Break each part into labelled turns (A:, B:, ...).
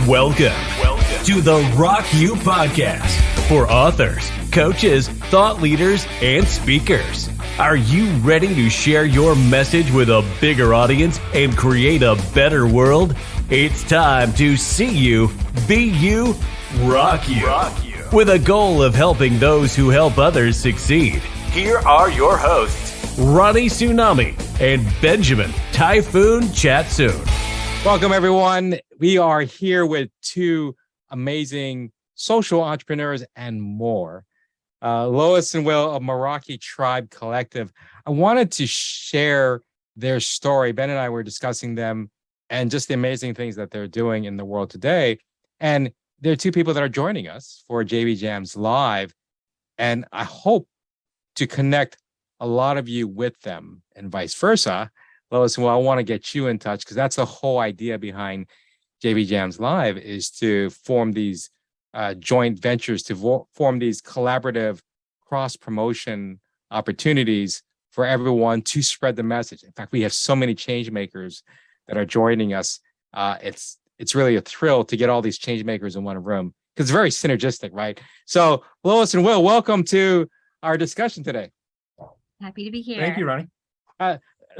A: Welcome to the Rock You Podcast for authors, coaches, thought leaders, and speakers. Are you ready to share your message with a bigger audience and create a better world? It's time to see you, be you, rock you. With a goal of helping those who help others succeed. Here are your hosts, Ronnie Tsunami and Benjamin Typhoon Chatsoon.
B: Welcome, everyone. We are here with two amazing social entrepreneurs and more. Lois and Will of Meraki Tribe Collective. I wanted to share their story. Ben and I were discussing them and just the amazing things that they're doing in the world today. And there are two people that are joining us for JB Jams Live. And I hope to connect a lot of you with them and vice versa. Lois, well, I want to get you in touch because that's the whole idea behind JB Jams Live is to form these joint ventures, to form these collaborative cross-promotion opportunities for everyone to spread the message. In fact, we have so many change makers that are joining us. It's really a thrill to get all these change makers in one room because it's very synergistic, right? So Lois and Will, welcome to our discussion today.
C: Happy to be here.
D: Thank you, Ronnie.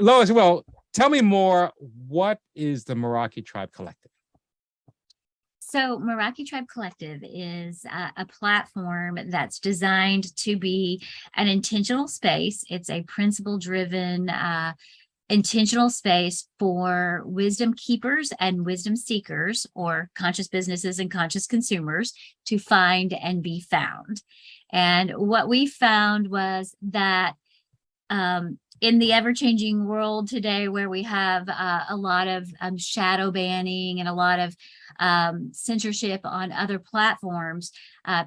B: Lois, well, tell me more. What is the Meraki Tribe Collective?
C: So Meraki Tribe Collective is a platform that's designed to be an intentional space. It's a principle-driven, intentional space for wisdom keepers and wisdom seekers, or conscious businesses and conscious consumers, to find and be found. And what we found was that in the ever-changing world today, where we have a lot of shadow banning and a lot of censorship on other platforms,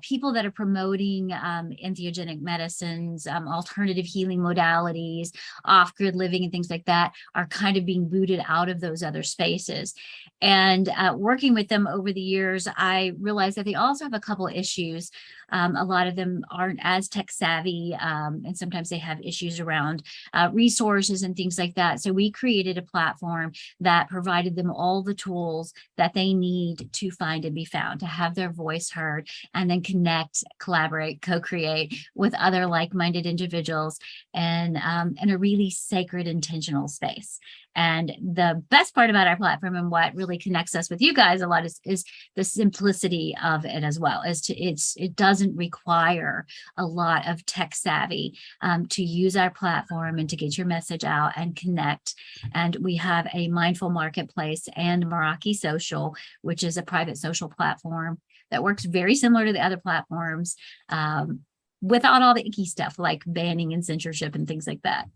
C: people that are promoting entheogenic medicines, alternative healing modalities, off-grid living and things like that are kind of being booted out of those other spaces. And working with them over the years, I realized that they also have a couple of issues. A lot of them aren't as tech savvy, and sometimes they have issues around resources and things like that. So we created a platform that provided them all the tools that they need to find and be found, to have their voice heard, and then connect, collaborate, co-create with other like-minded individuals in a really sacred, intentional space. And the best part about our platform and what really connects us with you guys a lot is the simplicity of it as well. It doesn't require a lot of tech savvy to use our platform and to get your message out and connect. And we have a Mindful Marketplace and Meraki Social, which is a private social platform that works very similar to the other platforms, without all the icky stuff like banning and censorship and things like that.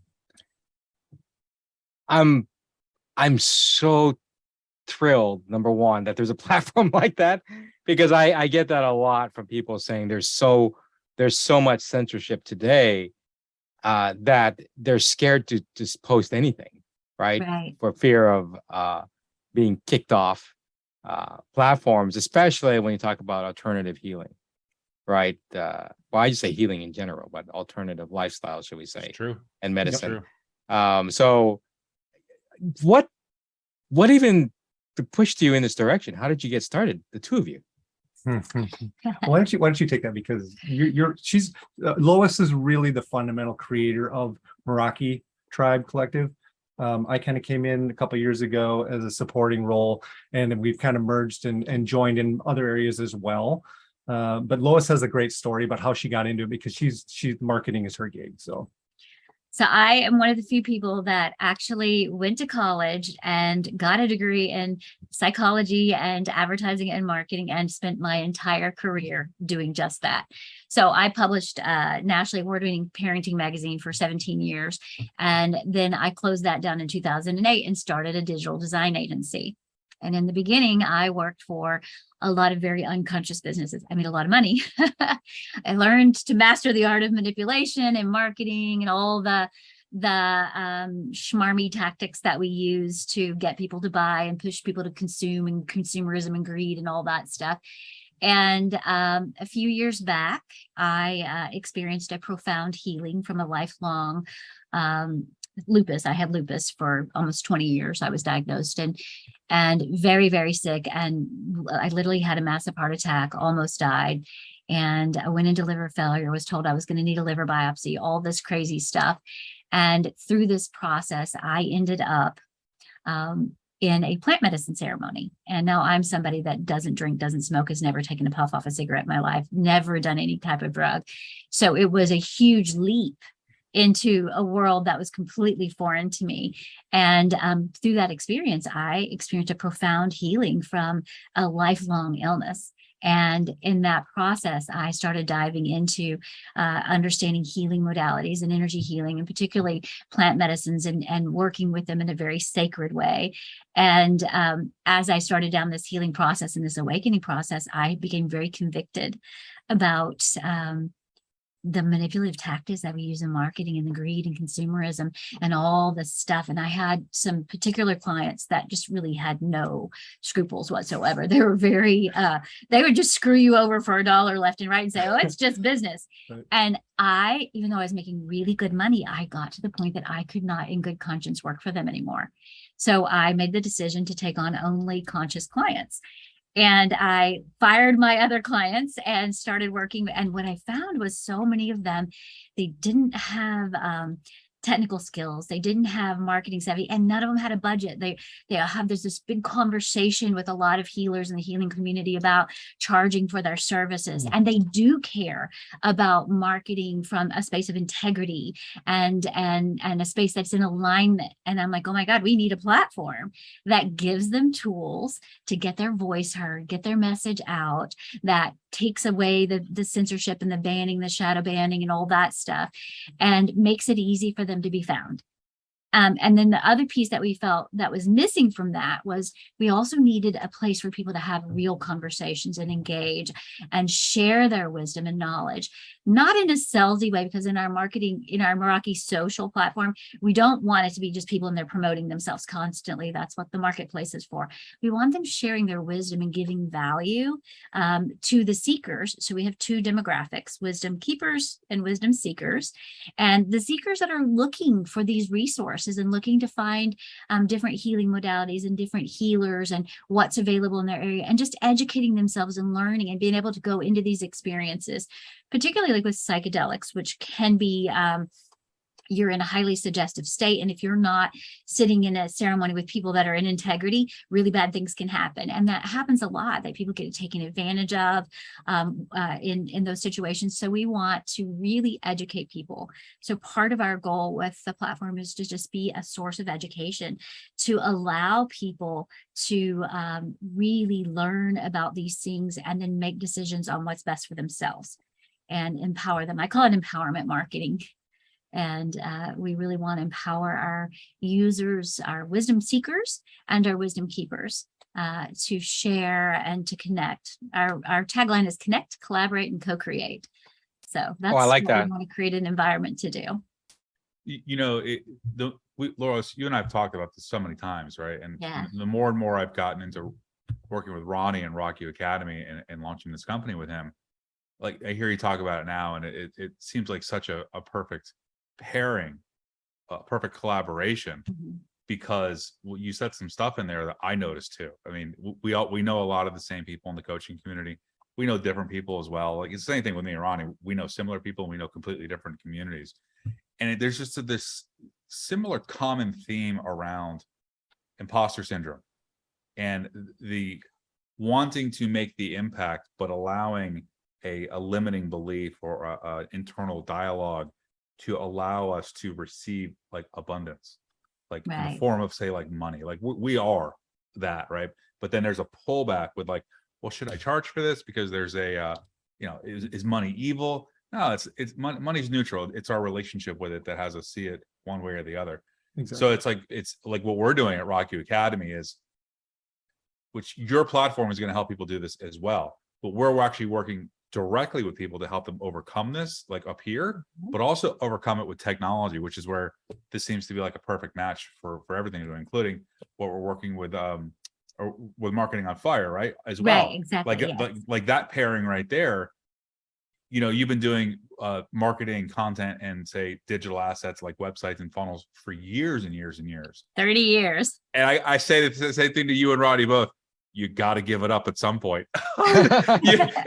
B: I'm so thrilled, number one, that there's a platform like that, because I get that a lot from people saying there's so much censorship today that they're scared to just post anything, right? For fear of being kicked off platforms, especially when you talk about alternative healing, right? Well, I just say healing in general, but alternative lifestyle, should we say?
D: It's true.
B: And medicine.
D: True.
B: So what even pushed you in this direction? How did you get started, the two of you?
D: Why don't you take that, because she's Lois is really the fundamental creator of Meraki Tribe Collective. I kind of came in a couple of years ago as a supporting role, and we've kind of merged and joined in other areas as well. But Lois has a great story about how she got into it, because she's marketing is her gig.
C: So I am one of the few people that actually went to college and got a degree in psychology and advertising and marketing, and spent my entire career doing just that. So I published a nationally award-winning parenting magazine for 17 years. And then I closed that down in 2008 and started a digital design agency. And in the beginning, I worked for a lot of very unconscious businesses. I made a lot of money. I learned to master the art of manipulation and marketing and all the schmarmy tactics that we use to get people to buy and push people to consume, and consumerism and greed and all that stuff. And a few years back, I experienced a profound healing from a lifelong lupus. I had lupus for almost 20 years. I was diagnosed and very, very sick. And I literally had a massive heart attack, almost died. And I went into liver failure, was told I was going to need a liver biopsy, all this crazy stuff. And through this process, I ended up in a plant medicine ceremony. And now I'm somebody that doesn't drink, doesn't smoke, has never taken a puff off a cigarette in my life, never done any type of drug. So it was a huge leap into a world that was completely foreign to me. And through that experience, I experienced a profound healing from a lifelong illness. And in that process, I started diving into understanding healing modalities and energy healing, and particularly plant medicines, and working with them in a very sacred way. And as I started down this healing process and this awakening process, I became very convicted about the manipulative tactics that we use in marketing and the greed and consumerism and all this stuff. And I had some particular clients that just really had no scruples whatsoever. They were very, they would just screw you over for $1 left and right and say, oh, it's just business. Right. And I, even though I was making really good money, I got to the point that I could not in good conscience work for them anymore. So I made the decision to take on only conscious clients. And I fired my other clients and started working. And what I found was so many of them, they didn't have technical skills. They didn't have marketing savvy, and none of them had a budget. There's this big conversation with a lot of healers in the healing community about charging for their services. And they do care about marketing from a space of integrity and a space that's in alignment. And I'm like, oh my God, we need a platform that gives them tools to get their voice heard, get their message out, that takes away the censorship and the banning, the shadow banning and all that stuff, and makes it easy for them to be found. And then the other piece that we felt that was missing from that was we also needed a place for people to have real conversations and engage and share their wisdom and knowledge, not in a salesy way, because in our marketing, in our Meraki social platform, we don't want it to be just people in there promoting themselves constantly. That's what the marketplace is for. We want them sharing their wisdom and giving value to the seekers. So we have two demographics, wisdom keepers and wisdom seekers. And the seekers that are looking for these resources and looking to find different healing modalities and different healers and what's available in their area, and just educating themselves and learning and being able to go into these experiences, particularly like with psychedelics, which can be you're in a highly suggestive state. And if you're not sitting in a ceremony with people that are in integrity, really bad things can happen. And that happens a lot, that people get taken advantage of in those situations. So we want to really educate people. So part of our goal with the platform is to just be a source of education, to allow people to really learn about these things and then make decisions on what's best for themselves and empower them. I call it empowerment marketing. And we really want to empower our users, our wisdom seekers and our wisdom keepers to share and to connect. Our tagline is connect, collaborate, and co-create. So that's
B: I like
C: what
B: that.
C: we want to create an environment to do.
E: You know, Lois, you and I have talked about this so many times, right? And
C: Yeah.
E: the more and more I've gotten into working with Ronnie and Rock You Academy and launching this company with him, like I hear you talk about it now, and it seems like such a perfect pairing, a perfect collaboration, because you said some stuff in there that I noticed too. I mean, we know a lot of the same people in the coaching community. We know different people as well. Like it's the same thing with me and Ronnie. We know similar people and we know completely different communities. And there's just this similar common theme around imposter syndrome and the wanting to make the impact, but allowing a limiting belief or a internal dialogue to allow us to receive like abundance, like in the form of, say, like money. Like we are that, right? But then there's a pullback with like, well, should I charge for this? Because there's a, is money evil? No, it's money's neutral. It's our relationship with it that has us see it one way or the other. Exactly. So it's like what we're doing at Rock You Academy is, which your platform is going to help people do this as well. But we're actually working directly with people to help them overcome this, like up here, but also overcome it with technology, which is where this seems to be like a perfect match for everything, including what we're working with or with Marketing on Fire, right? As well.
C: Right, exactly.
E: Like that pairing right there. you've been doing marketing, content, and say digital assets like websites and funnels for years and years and years.
C: 30 years.
E: And I say the same thing to you and Roddy both. You got to give it up at some point.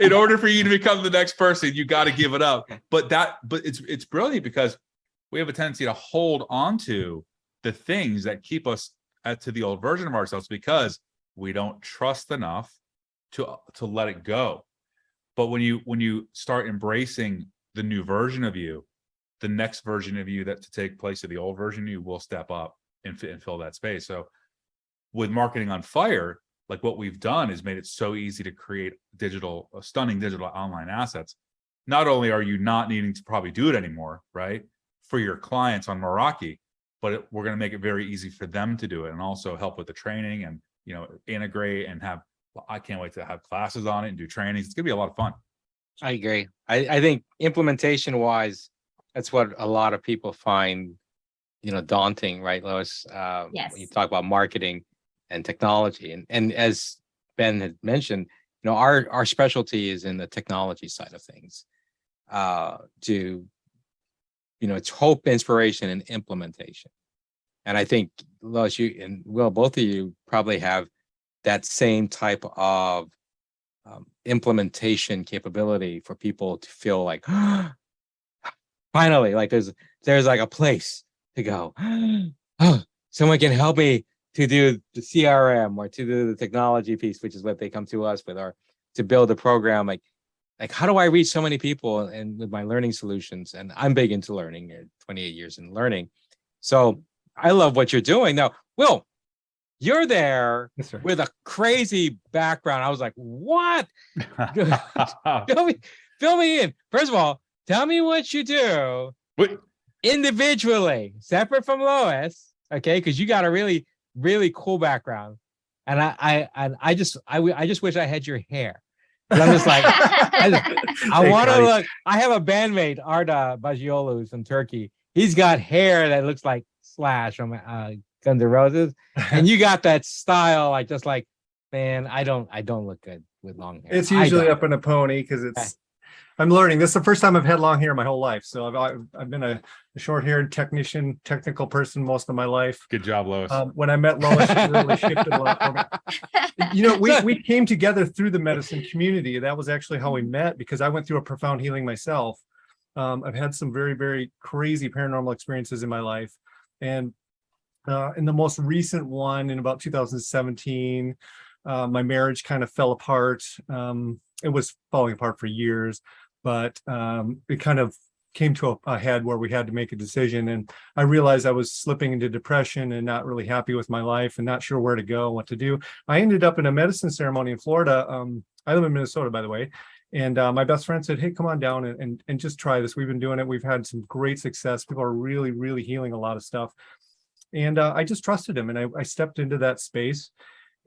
E: In order for you to become the next person, you got to give it up. But it's brilliant because we have a tendency to hold on to the things that keep us to the old version of ourselves because we don't trust enough to let it go. But when you start embracing the new version of you, the next version of you that to take place of the old version of you will step up and fill that space. So with Marketing on Fire, like what we've done is made it so easy to create stunning digital online assets. Not only are you not needing to probably do it anymore, right, for your clients on Meraki, but we're going to make it very easy for them to do it and also help with the training and, integrate and have, I can't wait to have classes on it and do trainings. It's going to be a lot of fun.
B: I agree. I think implementation wise, that's what a lot of people find, daunting, right, Lois?
C: Yes.
B: When you talk about marketing and technology, and as Ben had mentioned, our specialty is in the technology side of things. It's hope, inspiration, and implementation. And I think Lois, you and Will, both of you probably have that same type of implementation capability for people to feel like finally, like there's like a place to go. Oh, someone can help me to do the CRM or to do the technology piece, which is what they come to us with, or to build a program. Like how do I reach so many people and with my learning solutions? And I'm big into learning, 28 years in learning. So I love what you're doing. Now, Will, you're there
D: Yes, sir.
B: with a crazy background. I was like, what? Fill me in. First of all, tell me what you do individually, separate from Lois, okay? Because you got a really, really cool background. And I just wish I had your hair. I'm just like, I want to look. I have a bandmate, Arda Bagiolu, who's from Turkey. He's got hair that looks like Slash from Guns N' Roses, and you got that style. Man, I don't look good with long hair.
D: It's usually up in a pony because I'm learning. This is the first time I've had long hair my whole life. So I've been a short-haired technical person most of my life.
E: Good job, Lois.
D: When I met Lois, she really shifted a lot for me. We came together through the medicine community. That was actually how we met because I went through a profound healing myself. I've had some very, very crazy paranormal experiences in my life. And in the most recent one in about 2017, my marriage kind of fell apart. It was falling apart for years, but it kind of came to a head where we had to make a decision. And I realized I was slipping into depression and not really happy with my life and not sure where to go, what to do. I ended up in a medicine ceremony in Florida. I live in Minnesota, by the way. And my best friend said, hey, come on down and just try this. We've been doing it. We've had some great success. People are really, really healing a lot of stuff. And I just trusted him and I stepped into that space.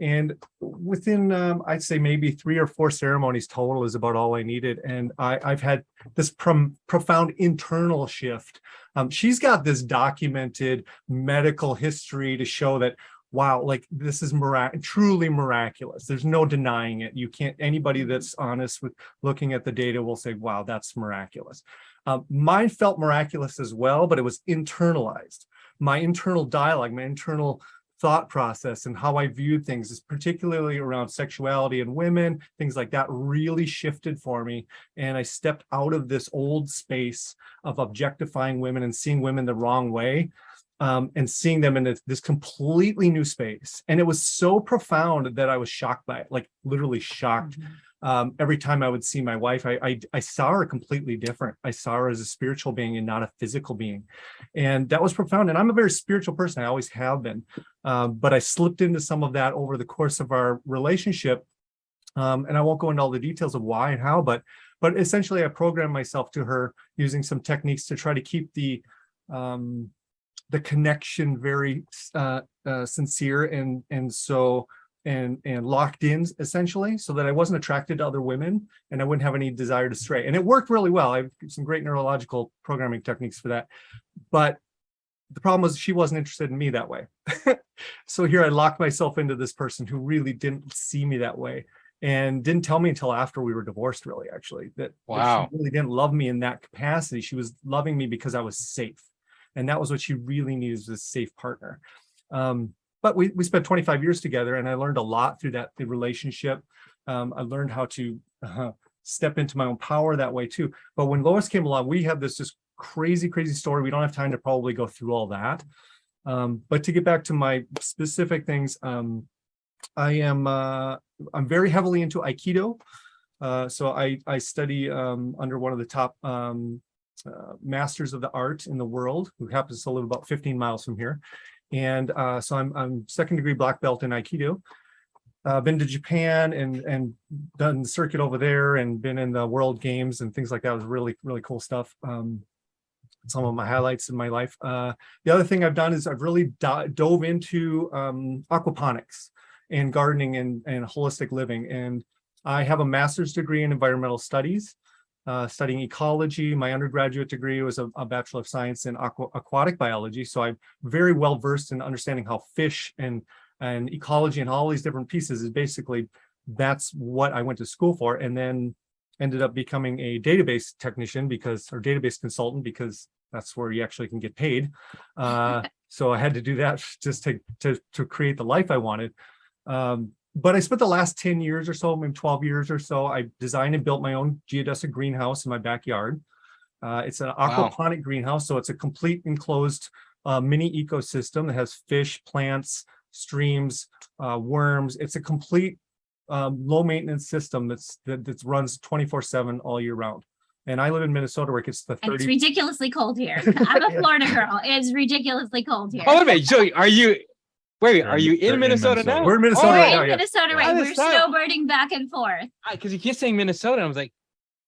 D: And within, I'd say maybe 3 or 4 ceremonies total is about all I needed. And I've had this profound internal shift. She's got this documented medical history to show that, wow, like this is truly miraculous. There's no denying it. You can't, anybody that's honest with looking at the data will say, wow, that's miraculous. Mine felt miraculous as well, but it was internalized. My internal dialogue, my internal thought process and how I viewed things is particularly around sexuality and women, things like that really shifted for me. And I stepped out of this old space of objectifying women and seeing women the wrong way, and seeing them in this completely new space. And it was so profound that I was shocked by it, like literally shocked. Every time I would see my wife, I saw her completely different. I saw her as a spiritual being and not a physical being. And that was profound. And I'm a very spiritual person. I always have been. But I slipped into some of that over the course of our relationship. And I won't go into all the details of why and how, but essentially I programmed myself to her using some techniques to try to keep the connection very sincere and locked in, essentially, so that I wasn't attracted to other women and I wouldn't have any desire to stray. And it worked really well. I have some great neurological programming techniques for that. But the problem was she wasn't interested in me that way. So here I locked myself into this person who really didn't see me that way. and didn't tell me until after we were divorced, really, actually, that
B: Wow.
D: she really didn't love me in that capacity. She was loving me because I was safe. And that was what she really needed, was a safe partner. But we spent 25 years together, and I learned a lot through the relationship. I learned how to step into my own power that way too. But when Lois came along, we have this just crazy story. We don't have time to probably go through all that. But to get back to my specific things, I'm very heavily into Aikido. So I study under one of the top masters of the art in the world, who happens to live about 15 miles from here. And so I'm second degree black belt in Aikido. Been to Japan and done the circuit over there, and been in the World Games and things like that. It was really cool stuff. Some of my highlights in my life. The other thing I've done is I've really dove into aquaponics and gardening and holistic living. And I have a master's degree in environmental studies, studying ecology. My undergraduate degree was a Bachelor of Science in aquatic biology. So I'm very well versed in understanding how fish and ecology and all these different pieces is basically, that's what I went to school for. And then ended up becoming a database technician or database consultant, because that's where you actually can get paid. So I had to do that just to create the life I wanted. But I spent the last 10 years or so, maybe 12 years or so, I designed and built my own geodesic greenhouse in my backyard. It's an aquaponic greenhouse. So it's a complete enclosed mini ecosystem that has fish, plants, streams, worms. It's a complete low maintenance system that runs 24/7 all year round. And I live in Minnesota, where it gets the 30.
C: And it's ridiculously cold here. I'm a Florida girl. It's ridiculously cold here.
B: Oh, wait a minute. So are you
E: They're
B: in Minnesota now?
D: We're in Minnesota
C: We're
D: right now.
C: in
D: Yeah.
C: Minnesota,
B: How
C: right?
B: does
C: We're
B: that-
C: snowbirding back and forth.
B: Because you keep saying Minnesota, and I was like,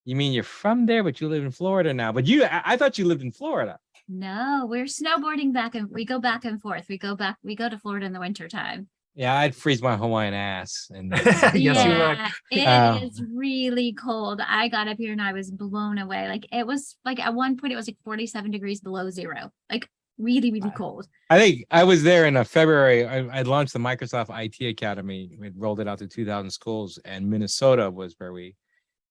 B: you mean you're from there, but you live in Florida now? But I thought you lived in Florida.
C: No, we're snowboarding we go back and forth. We go to Florida in the winter time.
B: Yeah, I'd freeze my Hawaiian ass. And
D: Yes, you're right.
C: It is really cold. I got up here and I was blown away. Like, it was like, at one point it was like 47 degrees below zero, like really cold.
B: I think I was there in February. I launched the Microsoft IT Academy. We rolled it out to 2,000 schools, and Minnesota was where we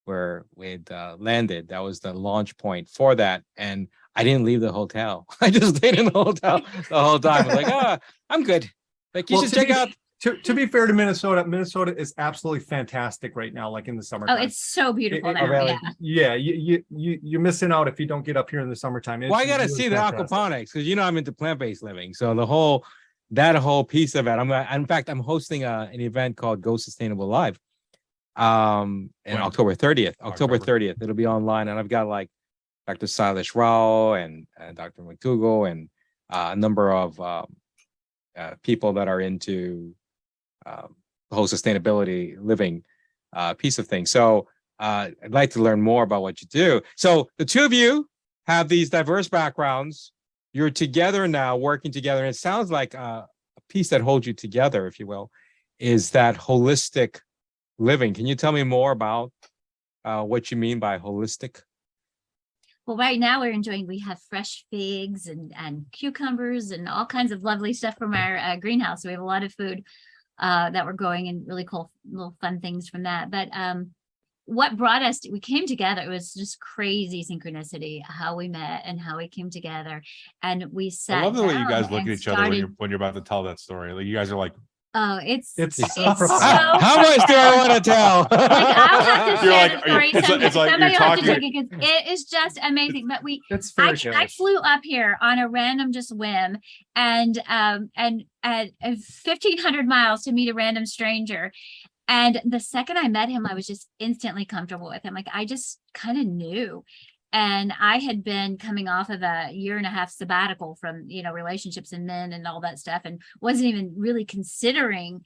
B: landed. That was the launch point for that. And I didn't leave the hotel. I just stayed in the hotel the whole time. I was like, I'm good. Like, you should check out.
D: To be fair to Minnesota is absolutely fantastic right now, like in the
C: Oh,
D: summertime.
C: it's so beautiful now.
B: really?
C: Yeah.
D: Yeah, you're missing out if you don't get up here in the summertime.
B: Well, I got to
D: It's
B: see the
D: fantastic.
B: aquaponics, because I'm into plant-based living. So that whole piece of it. In fact, I'm hosting an event called Go Sustainable Live. In
E: When?
B: October 30th. October
E: October.
B: 30th. It'll be online, and I've got like Dr. Silas Rao and Dr. McDougall and a number of people that are into the whole sustainability living piece of things. So I'd like to learn more about what you do. So the two of you have these diverse backgrounds. You're together now, working together. And it sounds like a piece that holds you together, if you will, is that holistic living. Can you tell me more about what you mean by holistic?
C: Well, right now we have fresh figs and cucumbers and all kinds of lovely stuff from our greenhouse. We have a lot of food that we're growing, and really cool little fun things from that. But what brought us, we came together, it was just crazy synchronicity, how we met and how we came together. And we sat
E: I love the way you
C: down
E: guys look at
C: and
E: each other when
C: started-
E: you're about to tell that story. Like, you guys are like,
C: Oh, it's
D: It's
C: so
B: How much do I want to tell?
C: Like, I'll have to
E: You're
C: share
E: like,
C: the story.
E: it's like
C: Somebody
E: you're
C: will have to
E: talking-
C: take it, 'cause it is just amazing. But
D: It's
C: I
D: fairy tales.
C: flew up here on a random just whim, and at 1,500 miles to meet a random stranger. And the second I met him, I was just instantly comfortable with him. Like, I just kind of knew. And I had been coming off of a 1.5 sabbatical from, relationships and men and all that stuff, and wasn't even really considering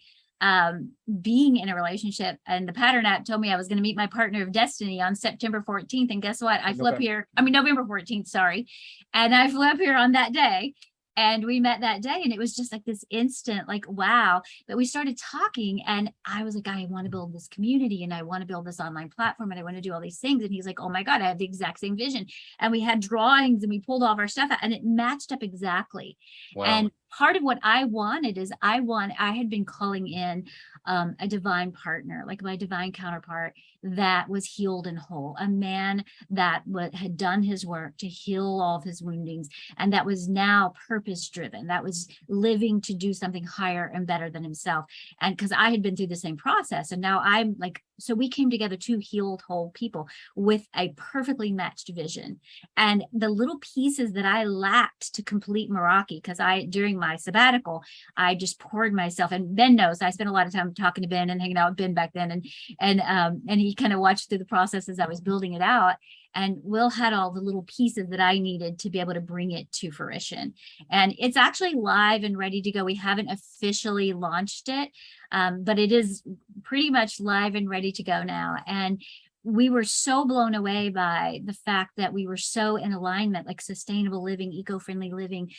C: being in a relationship. And the Pattern app told me I was going to meet my partner of destiny on September 14th. And guess what? I flew up here. November 14th, sorry. And I flew up here on that day. And we met that day, and it was just like this instant, like, wow. But we started talking, and I was like, I want to build this community, and I want to build this online platform, and I want to do all these things. And he's like, oh my God, I have the exact same vision. And we had drawings, and we pulled all of our stuff out, and it matched up exactly.
B: Wow.
C: And part of what I wanted is I had been calling in a divine partner, like my divine counterpart that was healed and whole, a man that had done his work to heal all of his woundings, and that was now purpose driven, that was living to do something higher and better than himself. And because I had been through the same process, and now I'm like, so we came together, two healed whole people with a perfectly matched vision. And the little pieces that I lacked to complete Meraki, because during my sabbatical, I just poured myself, and Ben knows I spent a lot of time talking to Ben and hanging out with Ben back then. And he kind of watched through the process as I was building it out. And Will had all the little pieces that I needed to be able to bring it to fruition. And it's actually live and ready to go. We haven't officially launched it, but it is pretty much live and ready to go now. And we were so blown away by the fact that we were so in alignment, like sustainable living, eco-friendly living,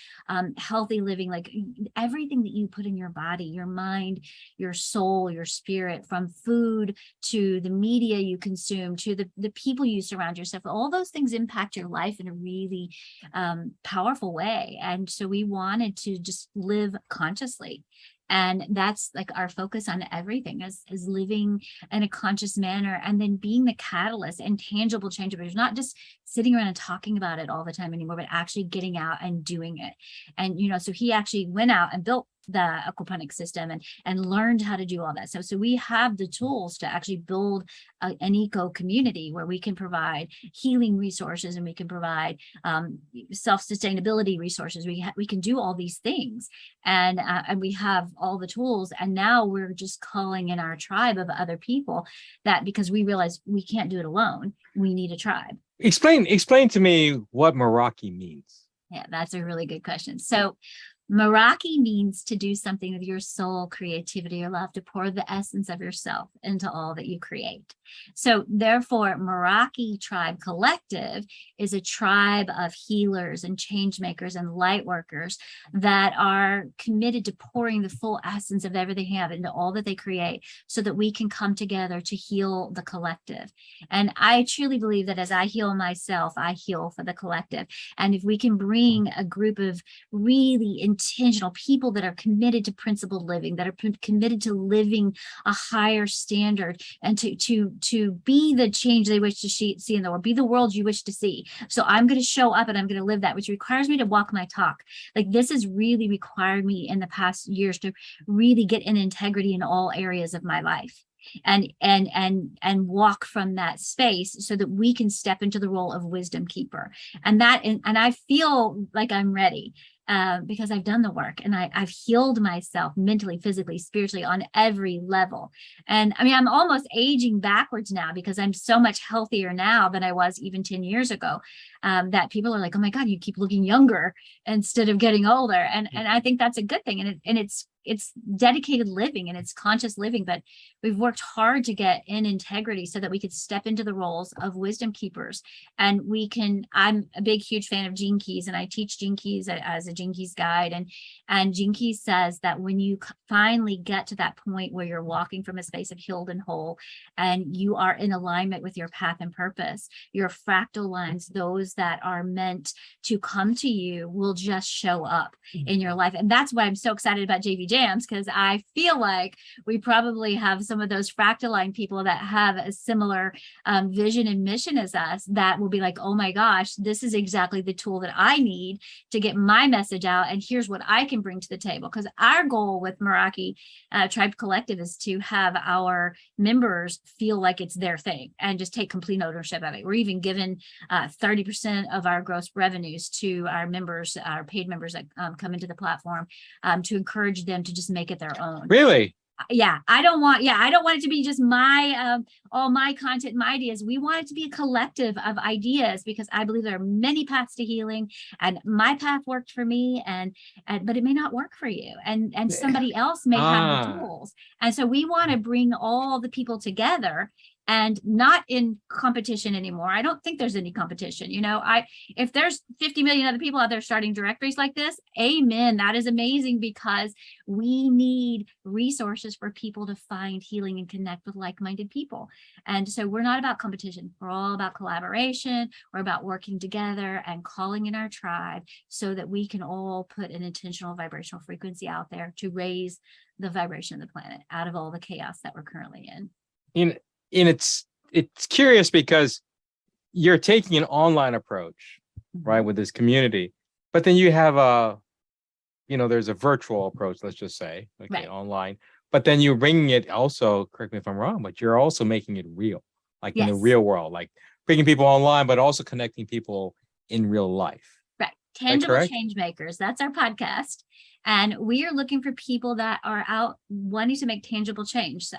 C: healthy living, like everything that you put in your body, your mind, your soul, your spirit, from food to the media you consume, to the people you surround yourself with, all those things impact your life in a really powerful way. And so we wanted to just live consciously. And that's like our focus on everything is living in a conscious manner, and then being the catalyst and tangible change. But it's not just sitting around and talking about it all the time anymore, but actually getting out and doing it. And, so he actually went out and built the aquaponic system and learned how to do all that. So we have the tools to actually build an eco community where we can provide healing resources, and we can provide self-sustainability resources. We can do all these things, and we have all the tools. And now we're just calling in our tribe of other people, that because we realize we can't do it alone, we need a tribe.
B: Explain to me what Meraki means.
C: Yeah, that's a really good question. So Meraki means to do something with your soul, creativity, or love, to pour the essence of yourself into all that you create. So therefore, Meraki Tribe Collective is a tribe of healers and change makers and light workers that are committed to pouring the full essence of everything they have into all that they create, so that we can come together to heal the collective. And I truly believe that as I heal myself, I heal for the collective. And if we can bring a group of really intentional people that are committed to principled living, that are committed to living a higher standard, and to be the change they wish to see in the world, be the world you wish to see. So I'm going to show up and I'm going to live that, which requires me to walk my talk. Like, this has really required me in the past years to really get in integrity in all areas of my life. And walk from that space so that we can step into the role of wisdom keeper. And I feel like I'm ready. Because I've done the work, and I've healed myself mentally, physically, spiritually, on every level. And I mean, I'm almost aging backwards now, because I'm so much healthier now than I was even 10 years ago, that people are like, oh my God, you keep looking younger instead of getting older. And I think that's a good thing. And it's dedicated living, and it's conscious living, but we've worked hard to get in integrity so that we could step into the roles of wisdom keepers. And I'm a big, huge fan of Gene Keys, and I teach Gene Keys as a Gene Keys guide. And Gene Keys says that when you finally get to that point where you're walking from a space of healed and whole, and you are in alignment with your path and purpose, your fractal lines, those that are meant to come to you, will just show up in your life. And that's why I'm so excited about JV Jams, because I feel like we probably have some of those fractal line people that have a similar vision and mission as us, that will be like, oh my gosh, this is exactly the tool that I need to get my message out, and here's what I can bring to the table. Because our goal with Meraki Tribe Collective is to have our members feel like it's their thing and just take complete ownership of it. We're even given 30% of our gross revenues to our members, our paid members that come into the platform, to encourage them to just make it their own.
B: Really?
C: I don't want it to be just my all my content, my ideas. We want it to be a collective of ideas, because I believe there are many paths to healing, and my path worked for me, but it may not work for you, and somebody else may have the tools. And so we want to bring all the people together and not in competition anymore. I don't think there's any competition. If there's 50 million other people out there starting directories like this, amen. That is amazing, because we need resources for people to find healing and connect with like-minded people. And so we're not about competition. We're all about collaboration. We're about working together and calling in our tribe so that we can all put an intentional vibrational frequency out there to raise the vibration of the planet out of all the chaos that we're currently in.
B: And it's curious because you're taking an online approach, right, with this community, but then you have there's a virtual approach, let's just say, okay,
C: Right.
B: online, but then you're bringing it also, correct me if I'm wrong, but you're also making it real, like in the
C: Yes.
B: real world, like bringing people online, but also connecting people in real life.
C: Right. Tangible
B: correct?
C: change makers. That's our podcast. And we are looking for people that are out wanting to make tangible change. So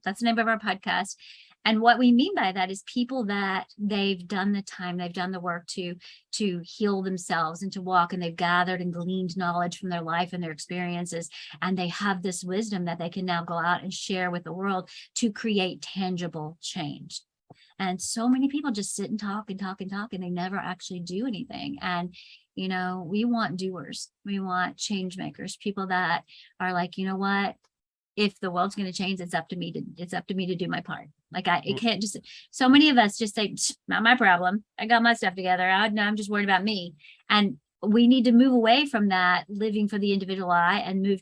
C: that's the name of our podcast. And what we mean by that is people that they've done the time, they've done the work to heal themselves and to walk, and they've gathered and gleaned knowledge from their life and their experiences. And they have this wisdom that they can now go out and share with the world to create tangible change. And so many people just sit and talk and talk and talk, and they never actually do anything. And, we want doers. We want change makers, people that are like, you know what? If the world's going to change, it's up to me to do my part. Like it can't just, so many of us just say, not my problem. I got my stuff together. I'm just worried about me. And we need to move away from that living for the individual I and move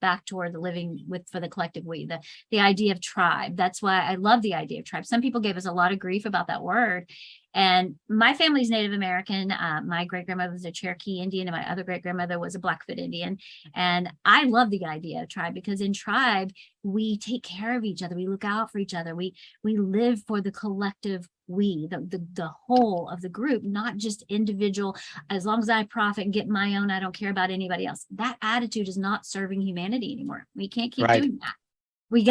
C: back toward the living for the collective we, the idea of tribe. That's why I love the idea of tribe. Some people gave us a lot of grief about that word. And my family's Native American. My great grandmother was a Cherokee Indian, and my other great grandmother was a Blackfoot Indian. And I love the idea of tribe, because in tribe, we take care of each other. We look out for each other. We live for the collective we, the whole of the group, not just individual. As long as I profit and get my own, I don't care about anybody else. That attitude is not serving humanity anymore. We can't keep
B: Right.
C: doing that. We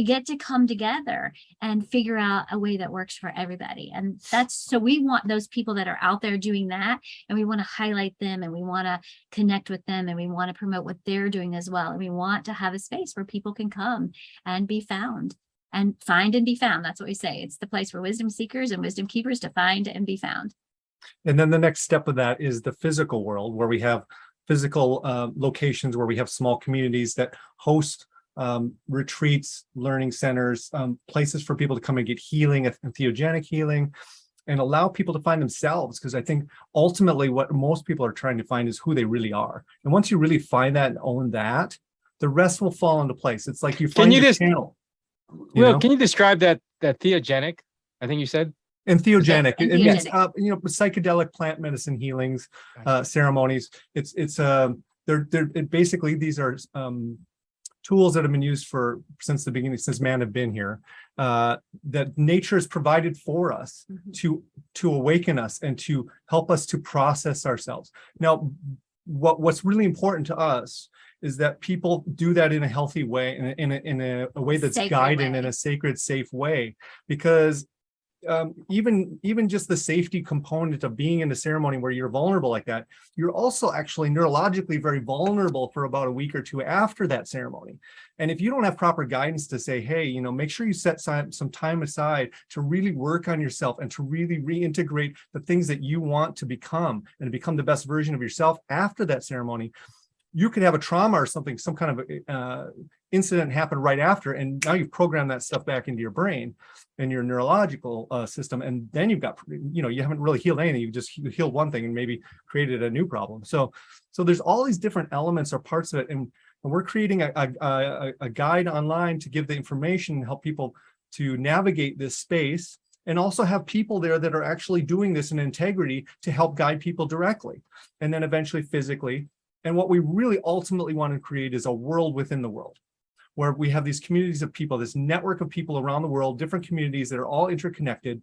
C: get to come together and figure out a way that works for everybody. And so we want those people that are out there doing that, and we want to highlight them, and we want to connect with them, and we want to promote what they're doing as well. And we want to have a space where people can come and be found and find and be found. That's what we say. It's the place for wisdom seekers and wisdom keepers to find and be found.
D: And then the next step of that is the physical world, where we have physical locations, where we have small communities that host retreats, learning centers, places for people to come and get healing, entheogenic healing, and allow people to find themselves. Because I think ultimately what most people are trying to find is who they really are. And once you really find that and own that, the rest will fall into place. It's like you find your channel.
B: Will, can you describe that theogenic? I think you said.
D: Entheogenic. It means
C: Entheogenic.
D: psychedelic plant medicine healings, ceremonies. They're basically, these are tools that have been used since the beginning, since man have been here, that nature has provided for us to awaken us and to help us to process ourselves. Now, what's really important to us is that people do that in a healthy way, in a way that's guided in a sacred, safe way, because even just the safety component of being in a ceremony where you're vulnerable like that, you're also actually neurologically very vulnerable for about a week or two after that ceremony. And if you don't have proper guidance to say, hey, make sure you set some time aside to really work on yourself and to really reintegrate the things that you want to become and to become the best version of yourself after that ceremony, you could have a trauma or something, some kind of incident happen right after, and now you've programmed that stuff back into your brain and your neurological system, and then you've got, you haven't really healed anything. You just healed one thing and maybe created a new problem. So there's all these different elements or parts of it, and we're creating a guide online to give the information and help people to navigate this space, and also have people there that are actually doing this in integrity to help guide people directly, and then eventually physically. And what we really ultimately want to create is a world within the world, where we have these communities of people, this network of people around the world, different communities that are all interconnected,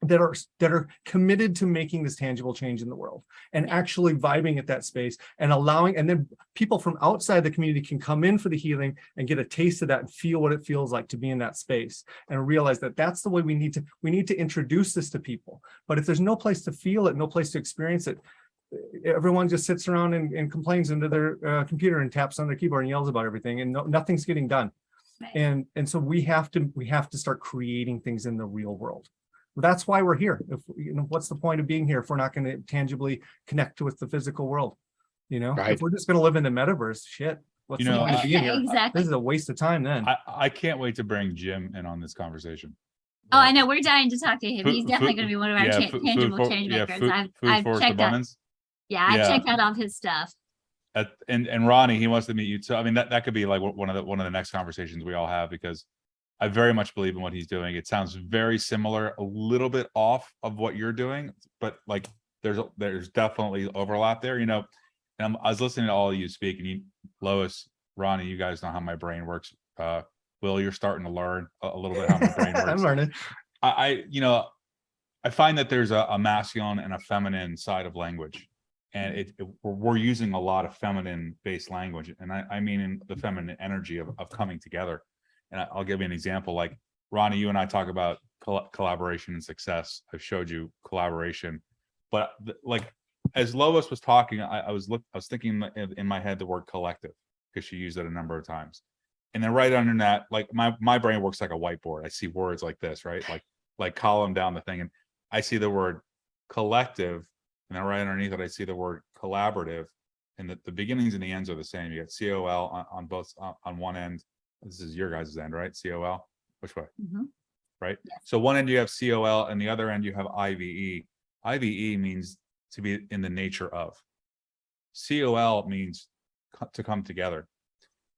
D: that are committed to making this tangible change in the world and actually vibing at that space and allowing, and then people from outside the community can come in for the healing and get a taste of that and feel what it feels like to be in that space, and realize that that's the way we need to introduce this to people. But if there's no place to feel it, no place to experience it, everyone just sits around and complains into their computer and taps on their keyboard and yells about everything, and nothing's getting done.
C: Right.
D: And so we have to start creating things in the real world. That's why we're here. If what's the point of being here if we're not going to tangibly connect with the physical world?
B: Right.
D: If we're just going to live in the metaverse, shit, what's the point of being here?
C: Exactly.
D: This is a waste of time then.
E: I can't wait to bring Jim in on this conversation.
C: Oh, I know. We're dying to talk to him. He's
E: Food-
C: definitely
E: food-
C: going to be one of our
E: yeah,
C: tangible change makers. I've
E: forest
C: checked out.
E: abundance.
C: Yeah, I've
E: Yeah.
C: checked out all of his stuff.
E: And Ronnie, he wants to meet you too. I mean, that could be like one of the next conversations we all have, because I very much believe in what he's doing. It sounds very similar, a little bit off of what you're doing, but like there's definitely overlap there, And I was listening to all of you speak, and Lois, Ronnie, you guys know how my brain works. Will, you're starting to learn a little bit how my brain works.
D: I'm learning.
E: I find that there's a masculine and a feminine side of language, and we're using a lot of feminine based language, and I mean in the feminine energy of coming together. And I'll give you an example. Like Ronnie, you and I talk about collaboration and success. I've showed you collaboration, but like as Lois was talking, I was thinking in my head the word collective, because she used it a number of times. And then right under that, like my brain works like a whiteboard. I see words like this, right? Like column down the thing, and I see the word collective, and then right underneath it, I see the word collaborative, and the beginnings and the ends are the same. You got COL on both on one end. This is your guys' end, right? COL. Which way?
C: Mhm.
E: Right.
C: Yes.
E: So one end you have COL, and the other end you have IVE. IVE means to be in the nature of. COL means to come together.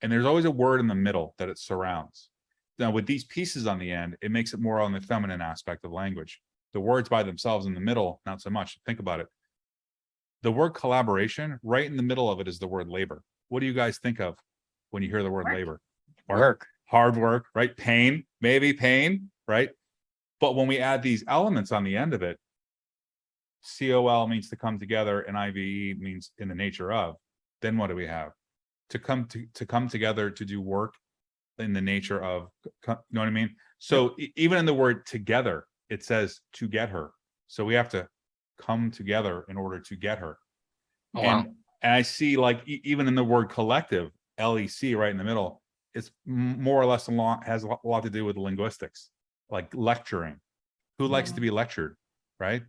E: And there's always a word in the middle that it surrounds. Now, with these pieces on the end, it makes it more on the feminine aspect of language. The words by themselves in the middle, not so much. Think about it. The word collaboration, right in the middle of it is the word labor. What do you guys think of when you hear the word
C: Work.
E: labor?
B: Work.
E: Hard work, right? Pain, maybe pain, right? But when we add these elements on the end of it, COL means to come together, and IVE means in the nature of. Then what do we have? To come together to do work in the nature of, you know what I mean? So even in the word together, it says to get her. So we have to come together in order to get her.
B: Oh,
E: and
B: wow.
E: and I see like even in the word collective, LEC right in the middle, it's more or less has a lot to do with linguistics, like lecturing. Who likes
C: Yeah.
E: to be lectured, right?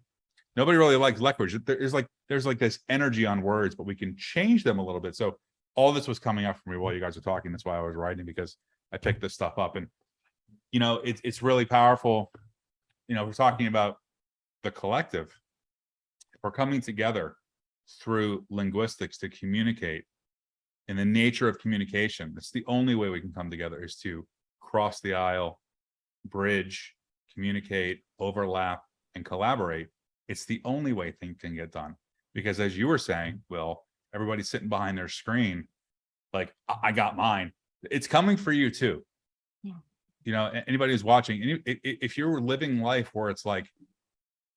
E: Nobody really likes language. There's like this energy on words, but we can change them a little bit. So all this was coming up for me while you guys were talking. That's why I was writing, because I picked this stuff up, and it's really powerful. We're talking about the collective. If we're coming together through linguistics to communicate, in the nature of communication, that's the only way we can come together, is to cross the aisle, bridge, communicate, overlap, and collaborate. It's the only way things can get done. Because as you were saying, Will, everybody's sitting behind their screen, like, I got mine. It's coming for you too.
C: Yeah.
E: Anybody who's watching, and if you're living life where it's like,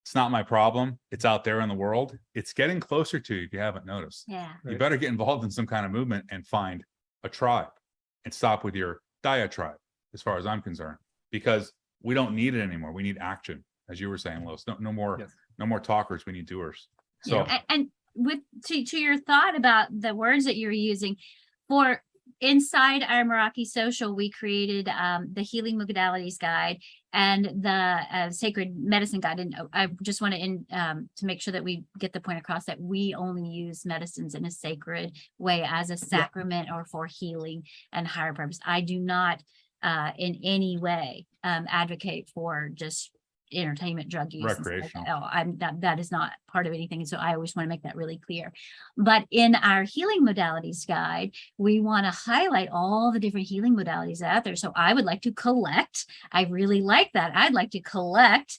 E: it's not my problem, it's out there in the world, it's getting closer to you if you haven't noticed.
C: Yeah.
E: You better get involved in some kind of movement and find a tribe, and stop with your diatribe, as far as I'm concerned, because we don't need it anymore. We need action, as you were saying, Lois. No more,
D: Yes.
E: no more talkers. We need doers. So
C: And with to your thought about the words that you're using, for inside our Meraki Social, we created the Healing Modalities Guide and the Sacred Medicine Guide. And I just want to make sure that we get the point across that we only use medicines in a sacred way, as a sacrament or for healing and higher purpose. I do not in any way advocate for just entertainment, drug use, and stuff like that.
E: Recreational.
C: That is not part of anything. So I always want to make that really clear. But in our Healing Modalities Guide, we want to highlight all the different healing modalities out there. So I would like to collect. I really like that. I'd like to collect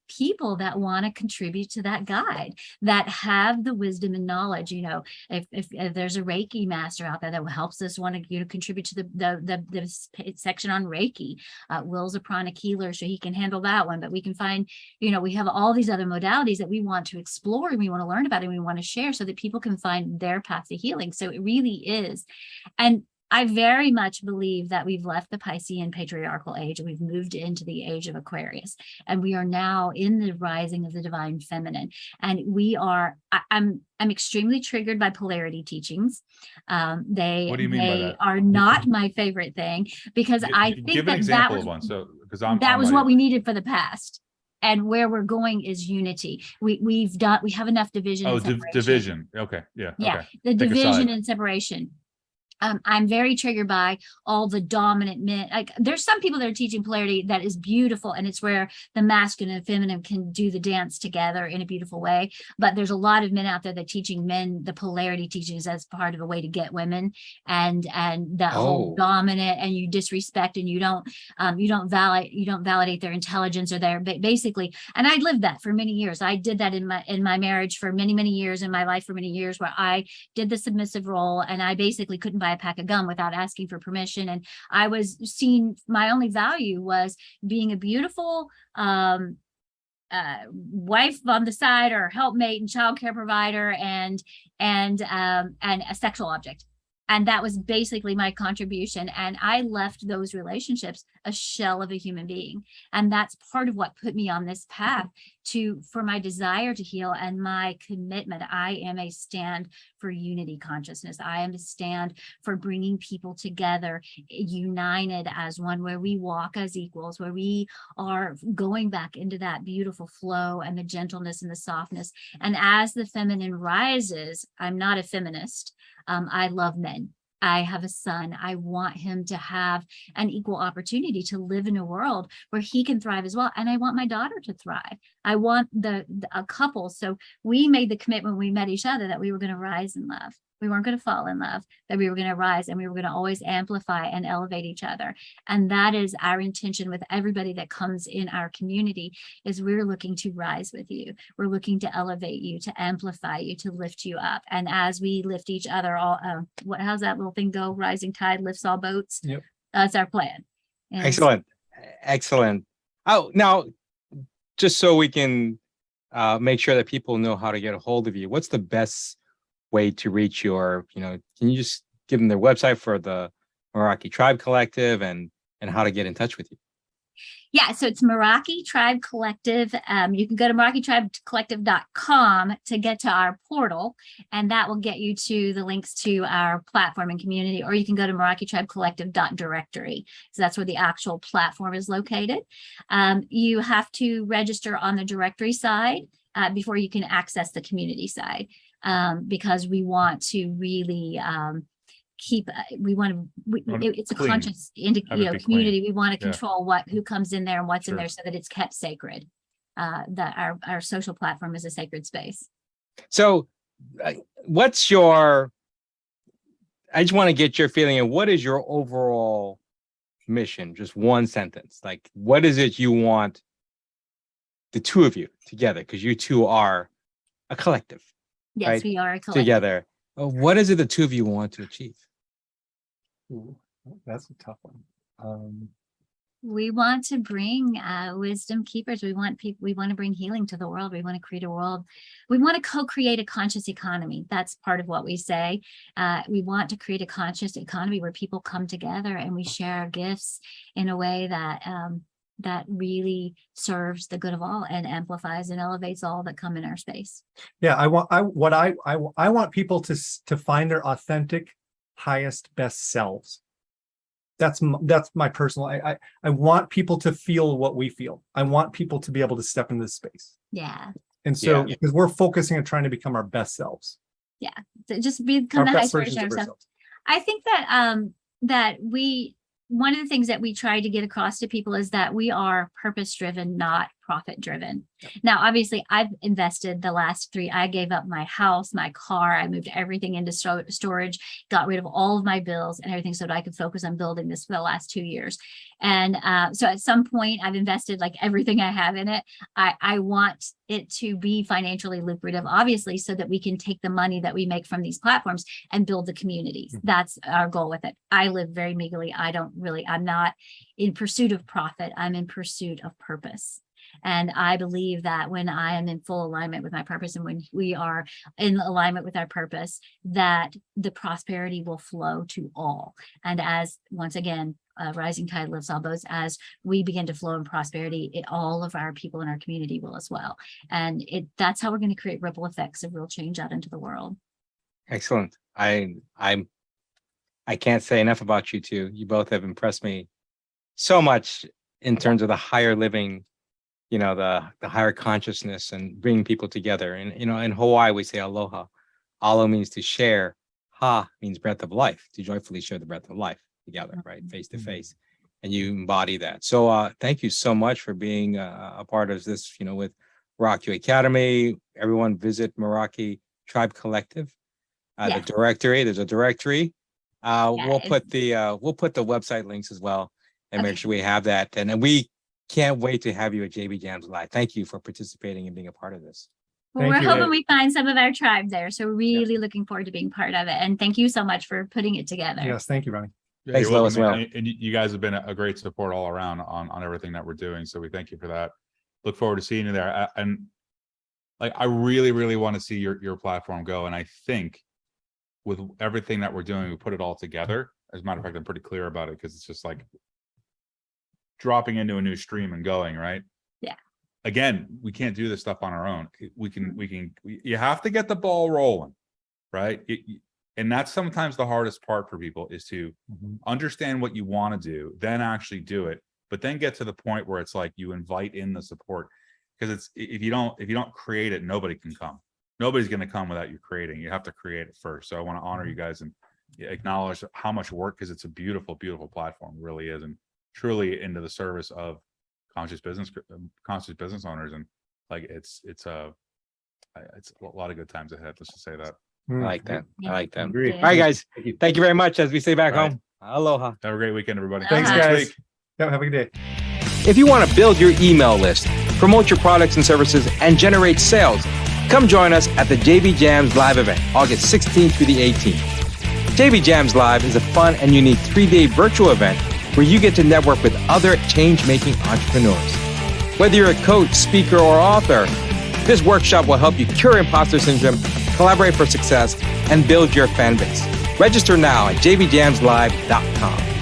C: people that want to contribute to that guide, that have the wisdom and knowledge. If there's a Reiki master out there that helps us want to contribute to the section on Reiki, Will's a pranic healer, so he can handle that one. But we can find, we have all these other modalities that we want to explore, and we want to learn about, and we want to share, so that people can find their path to healing. So it really is. And I very much believe that we've left the Piscean patriarchal age and we've moved into the age of Aquarius, and we are now in the rising of the divine feminine. And we are, I'm extremely triggered by polarity teachings. They
E: What do you mean by that?
C: are not my favorite thing, because I think
E: Give an
C: that
E: example
C: was
E: of one. So, because
C: that was what we needed for the past. And where we're going is unity. We have enough division.
E: Oh,
C: and separation.
E: division. Okay. Yeah.
C: Yeah,
E: Okay.
C: the
E: Pick a
C: division
E: side.
C: and separation. I'm very triggered by all the dominant men. Like, there's some people that are teaching polarity that is beautiful, and it's where the masculine and feminine can do the dance together in a beautiful way. But there's a lot of men out there that teaching men the polarity teachings as part of a way to get women, and that whole dominant, and you disrespect, and you don't validate their intelligence or their basically. And I lived that for many years. I did that in my marriage for many years, in my life for many years, where I did the submissive role, and I basically couldn't buy a pack of gum without asking for permission. And I was seen, my only value was being a beautiful wife on the side, or helpmate and childcare provider, and a sexual object. And that was basically my contribution. And I left those relationships a shell of a human being. And that's part of what put me on this path for my desire to heal and my commitment. I am a stand for unity consciousness. I am a stand for bringing people together, united as one, where we walk as equals, where we are going back into that beautiful flow and the gentleness and the softness. And as the feminine rises, I'm not a feminist. I love men. I have a son. I want him to have an equal opportunity to live in a world where he can thrive as well. And I want my daughter to thrive. I want a couple. So we made the commitment when we met each other that we were going to rise in love. We weren't going to fall in love, that we were going to rise, and we were going to always amplify and elevate each other. And that is our intention with everybody that comes in our community, is we're looking to rise with you. We're looking to elevate you, to amplify you, to lift you up. And as we lift each other, how's that little thing go? Rising tide lifts all boats.
D: Yep.
C: That's our plan. And
B: Excellent. Oh, now, just so we can make sure that people know how to get a hold of you, what's the best way to reach your, can you just give them their website for the Meraki Tribe Collective, and how to get in touch with you?
C: Yeah, so it's Meraki Tribe Collective. You can go to MerakiTribeCollective.com to get to our portal, and that will get you to the links to our platform and community, or you can go to MerakiTribeCollective.directory. So that's where the actual platform is located. You have to register on the directory side before you can access the community side, because we want to really it's a
E: clean.
C: conscious community. We want to control who comes in there and what's in there, so that it's kept sacred. That our social platform is a sacred space.
B: So I just want to get your feeling, and what is your overall mission? Just one sentence. Like, what is it you want the two of you together? Because you two are a collective.
C: Yes,
B: right?
C: we are a collective.
B: Together. What is it the two of you want to achieve?
D: Ooh, that's a tough one.
C: We want to bring wisdom keepers. We want to bring healing to the world. We want to create a world. We want to co-create a conscious economy. That's part of what we say. We want to create a conscious economy where people come together and we share our gifts in a way that really serves the good of all and amplifies and elevates all that come in our space.
D: Yeah, I want people to find their authentic, highest, best selves. That's my personal. I want people to feel what we feel. I want people to be able to step into this space.
C: Yeah.
D: And so, because we're focusing on trying to become our best selves.
C: Yeah. So just become the highest version of ourselves. I think that one of the things that we try to get across to people is that we are purpose-driven, not profit-driven. Now, obviously, I've invested the last 3. I gave up my house, my car. I moved everything into storage, got rid of all of my bills and everything so that I could focus on building this for the last 2 years. And so at some point, I've invested like everything I have in it. I want it to be financially lucrative, obviously, so that we can take the money that we make from these platforms and build the communities. That's our goal with it. I live very meagerly. I'm not in pursuit of profit. I'm in pursuit of purpose. And I believe that when I am in full alignment with my purpose and when we are in alignment with our purpose, that the prosperity will flow to all. And as, once again, rising tide lifts all boats, as we begin to flow in prosperity, all of our people in our community will as well. And that's how we're going to create ripple effects of real change out into the world.
B: Excellent. I can't say enough about you two. You both have impressed me so much in terms of the higher living, the higher consciousness and bringing people together. And, in Hawaii, we say aloha. Alo means to share. Ha means breath of life, to joyfully share the breath of life together, right? Face to face. And you embody that. So thank you so much for being a part of this, with Rock You Academy. Everyone visit Meraki Tribe Collective. The directory, there's a directory. We'll put the website links as well and make sure we have that. And we can't wait to have you at JB Jams Live. Thank you for participating and being a part of this.
C: Well, we're hoping we find some of our tribe there. So really looking forward to being part of it. And thank you so much for putting it together.
D: Yes, thank you, Ronnie.
B: Thanks, Lo, as well.
E: And you guys have been a great support all around on everything that we're doing. So we thank you for that. Look forward to seeing you there. And I really, really want to see your platform go. And I think with everything that we're doing, we put it all together. As a matter of fact, I'm pretty clear about it because it's just like dropping into a new stream and going, right?
C: Yeah.
E: Again, we can't do this stuff on our own. You have to get the ball rolling, right? And that's sometimes the hardest part for people is to understand what you want to do, then actually do it, but then get to the point where it's like you invite in the support. Because it's if you don't create it, nobody can come. Nobody's going to come without you creating. You have to create it first. So I want to honor you guys and acknowledge how much work, because it's a beautiful, beautiful platform, it really is, and truly into the service of conscious business owners. And like it's a lot of good times ahead. Let's just say that.
B: I like that. I like that.
D: Agreed.
B: All right, guys. Thank you very much. As we say back
E: All right.
B: home, aloha.
E: Have a great weekend, everybody.
D: Thanks,
E: See you next
D: guys.
E: week.
D: Yeah, have a good day.
B: If you want to build your email list, promote your products and services, and generate sales, come join us at the JB Jams Live event, August 16th through the 18th. JB Jams Live is a fun and unique 3-day virtual event where you get to network with other change-making entrepreneurs. Whether you're a coach, speaker, or author, this workshop will help you cure imposter syndrome, collaborate for success, and build your fan base. Register now at jbjamslive.com.